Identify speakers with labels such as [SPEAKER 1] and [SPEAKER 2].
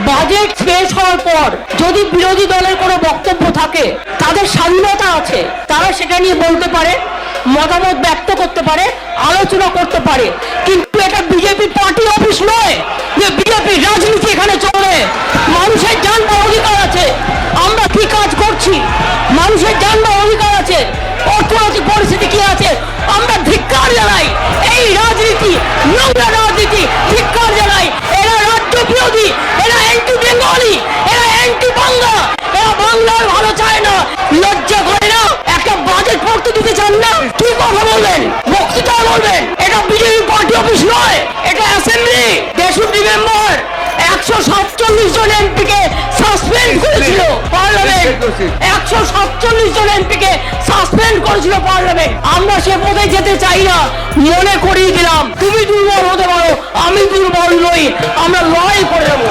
[SPEAKER 1] Budget পেশ হওয়ার পর যদি বিরোধী দলের কোনো বক্তব্য থাকে, তাদের স্বাধীনতা আছে, তারা সেটা নিয়ে বলতে পারে, মতামত ব্যক্ত করতে পারে, আলোচনা করতে পারে। কিন্তু এটা বিজেপি পার্টি অফিস নয় যে বিজেপি রাজনীতি এখানে চলে। মানুষের জানবার অধিকার আছে, আমরা কি কাজ করছি, মানুষের জানবার অধিকার আছে, অর্থনৈতিক পরিস্থিতি কি আছে, আমরা ধিক্কার জানাই এই রাজনীতি, নোংরা রাজনীতি, ধিক্কার জানাই। এরা রাজ্য বিরোধী, এরা অ্যান্টি বেঙ্গলি, এরা অ্যান্টি বাংলা, এরা বাংলার ভালো চায় না। লজ্জা করে না? একটা বাজেট পড়তে দিতে চান না? কি কথা বলবেন, বক্তৃতা বলবেন? এটা বিজেপি পার্টি অফিস নয়, এটা অ্যাসেম্বলি। 63 মেম্বার 147 জন এমপিকে সাসপেন্ড করেছিল পার্লামেন্ট, 147 জন এমপিকে সাসপেন্ড করেছিল পার্লামেন্ট। আমরা সে পথে যেতে চাই না, মনে করিয়ে দিলাম। তুমি দুর্বল হতে পারো, আমি দুর্বল নই, আমরা লড়াই করে নেবো।